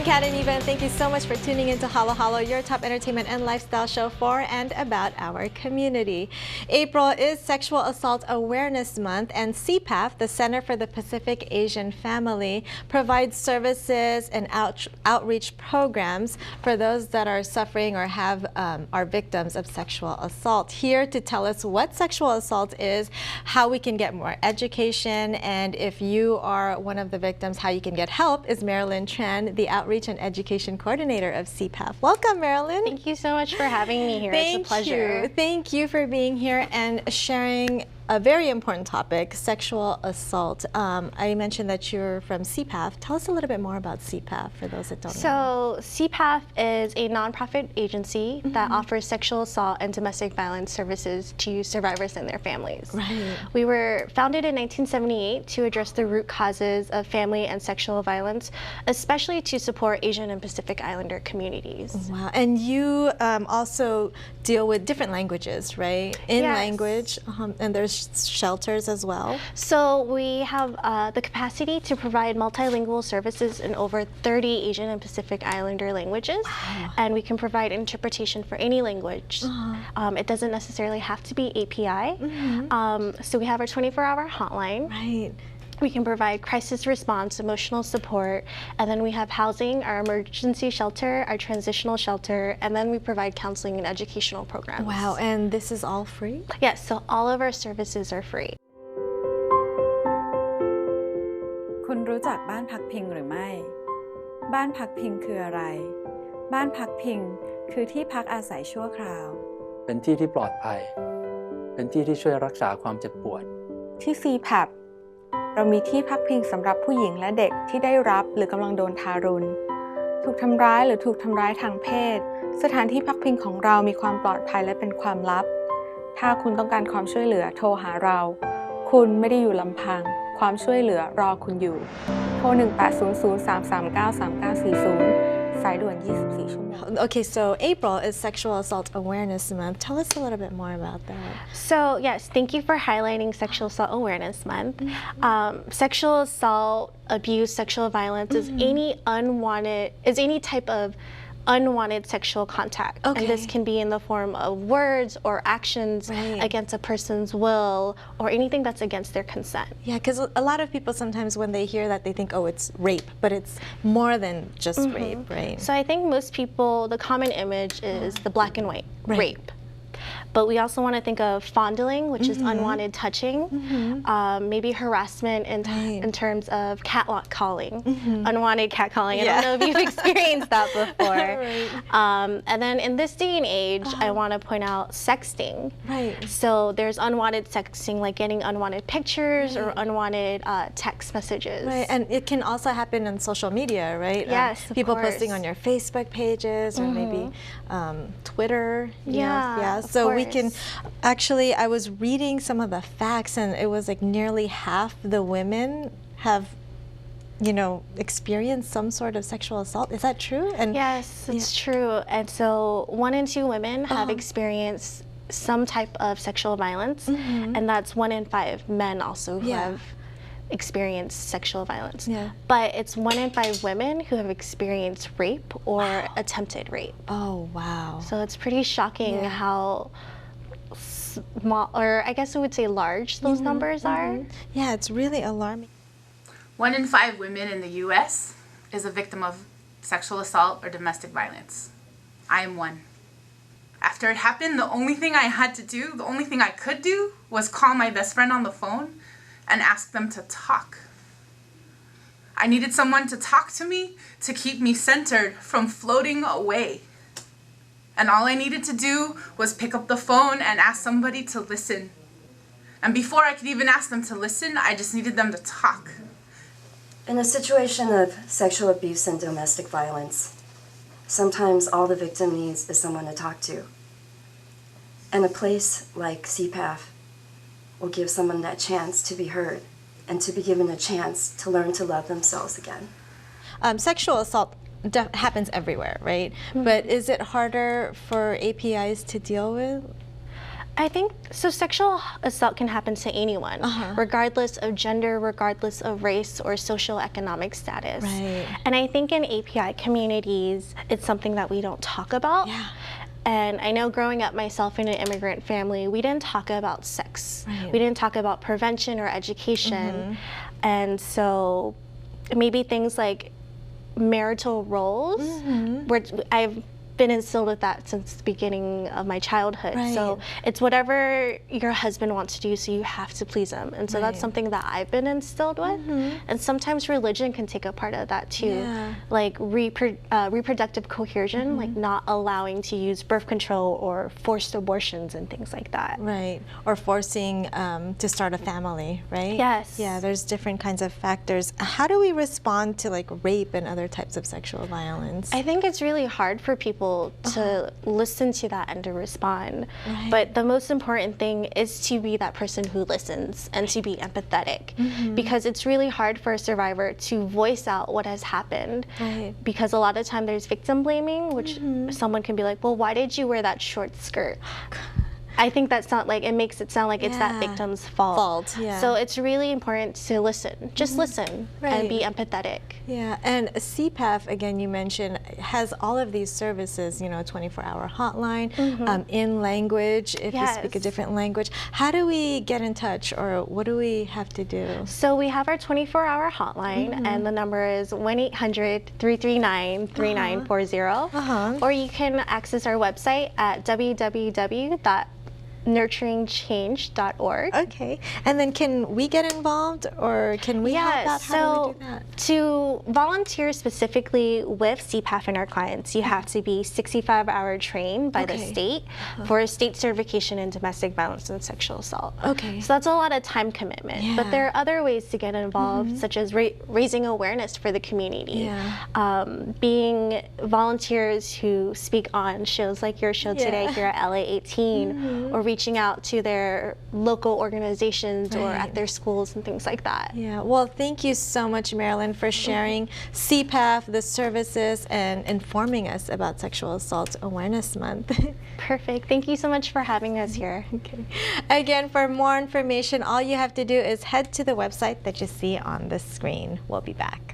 Kat and Eva, and thank you so much for tuning into Halo Halo, your top entertainment and lifestyle show for and about our community. April is Sexual Assault Awareness Month, and CPAF, the Center for the Pacific Asian Family, provides services and outreach programs for those that are suffering or are victims of sexual assault. Here to tell us what sexual assault is, how we can get more education, and if you are one of the victims, how you can get help, is Marilyn Tran, the Outreach and Education Coordinator of CPAF. Welcome, Marilyn. Thank you so much for having me here. It's a pleasure. Thank you for being here and sharing a very important topic, sexual assault. I mentioned that you're from CPAF. Tell us a little bit more about CPAF for those that don't know. So CPAF is a nonprofit agency that offers sexual assault and domestic violence services to survivors and their families. Right. We were founded in 1978 to address the root causes of family and sexual violence, especially to support Asian and Pacific Islander communities. Wow, and you also deal with different languages, right? In Yes. language, and there's shelters as well. So we have the capacity to provide multilingual services in over 30 Asian and Pacific Islander languages, and we can provide interpretation for any language. It doesn't necessarily have to be API. So we have our 24-hour hotline. Right. We can provide crisis response, emotional support, and then we have housing, our emergency shelter, our transitional shelter, and then we provide counseling and educational programs. Wow, and this is all free? Yes, so all of our services are free. คุณรู้จักบ้านพักพิงหรือไม่ บ้านพักพิงคืออะไร บ้านพักพิงคือที่พักอาศัยชั่วคราว เป็นที่ที่ปลอดภัย เป็นที่ที่ช่วยรักษาความเจ็บปวด ที่ CPAP เรามีที่พักพิงสำหรับผู้หญิงและเด็กที่ได้รับหรือกำลังโดนทารุณถูกทำร้ายหรือถูกทำร้ายทางเพศสถานที่พักพิงของเรามีความปลอดภัยและเป็นความลับถ้าคุณต้องการความช่วยเหลือโทรหาเราคุณไม่ได้อยู่ลำพังความช่วยเหลือรอคุณอยู่โทร 1800-339-3940 สายด่วน 24 ชั่วโมง Okay, so April is Sexual Assault Awareness Month. Tell us a little bit more about that. So yes, thank you for highlighting Sexual Assault Awareness Month. Sexual assault, abuse, sexual violence is any type of unwanted sexual contact. Okay. And this can be in the form of words or actions against a person's will or anything that's against their consent. Yeah, because a lot of people sometimes when they hear that they think, oh, it's rape, but it's more than just rape, right? So I think most people, the common image is the black and white, rape. But we also want to think of fondling, which is unwanted touching, maybe harassment in terms of catcalling, unwanted catcalling. I don't know if you've experienced that before. And then in this day and age, I want to point out sexting. Right. So there's unwanted sexting, like getting unwanted pictures or unwanted text messages. Right, and it can also happen on social media, right? Yes, people of course. posting on your Facebook pages or maybe Twitter. Yeah. Of So we course. can actually, I was reading some of the facts, and it was like nearly half the women have, experienced some sort of sexual assault. Is that true? And Yes, it's true. And so 1 in 2 women have experienced some type of sexual violence, and that's 1 in 5 men also who have experienced sexual violence. Yeah. But it's 1 in 5 women who have experienced rape or attempted rape. Oh, wow. So it's pretty shocking how small, or I guess I would say large, those numbers are. Yeah, it's really alarming. 1 in 5 women in the U.S. is a victim of sexual assault or domestic violence. I am one. After it happened, the only thing I had to do, the only thing I could do, was call my best friend on the phone and ask them to talk. I needed someone to talk to me, to keep me centered from floating away. And all I needed to do was pick up the phone and ask somebody to listen. And before I could even ask them to listen, I just needed them to talk. In a situation of sexual abuse and domestic violence, sometimes all the victim needs is someone to talk to. And a place like CPAF will give someone that chance to be heard and to be given a chance to learn to love themselves again. Sexual assault happens everywhere, right? But is it harder for APIs to deal with? I think so. Sexual assault can happen to anyone, regardless of gender, regardless of race or social economic status. Right. And I think in API communities, it's something that we don't talk about. Yeah. And I know growing up myself in an immigrant family, we didn't talk about sex. Right. We didn't talk about prevention or education. And so maybe things like marital roles, where I've been instilled with that since the beginning of my childhood. Right. So it's whatever your husband wants to do, so you have to please him. And so that's something that I've been instilled with. And sometimes religion can take a part of that too. Yeah. Like reproductive coercion, like not allowing to use birth control or forced abortions and things like that. Right, or forcing to start a family, right? Yes. Yeah, there's different kinds of factors. How do we respond to like rape and other types of sexual violence? I think it's really hard for people to listen to that and to respond. Right. But the most important thing is to be that person who listens and to be empathetic, because it's really hard for a survivor to voice out what has happened. Right. Because a lot of time there's victim blaming, which someone can be like, well, why did you wear that short skirt? I think that's not like, it makes it sound like it's that Yeah. victim's fault. Yeah. So it's really important to listen. Just listen and be empathetic. Yeah, and CPAF, again, you mentioned, has all of these services, you know, a 24-hour hotline, in language, if you speak a Yes. different language. How do we get in touch, or what do we have to do? So we have our 24-hour hotline, and the number is 1-800-339-3940. Or you can access our website at www.nurturingchange.org. Okay, and then can we get involved, or can we help out? How do we do that? To volunteer specifically with CPAF and our clients, you have to be 65-hour trained by the state for a state certification in domestic violence and sexual assault. Okay. So that's a lot of time commitment. Yeah. But there are other ways to get involved, such as raising awareness for the community, being volunteers who speak on shows like your show today here at LA 18, or reaching out to their local organizations or at their schools and things like that. Yeah, well, thank you so much, Marilyn, for sharing CPAF, the services, and informing us about Sexual Assault Awareness Month. Perfect. Thank you so much for having us here. Okay. Again, for more information, all you have to do is head to the website that you see on the screen. We'll be back.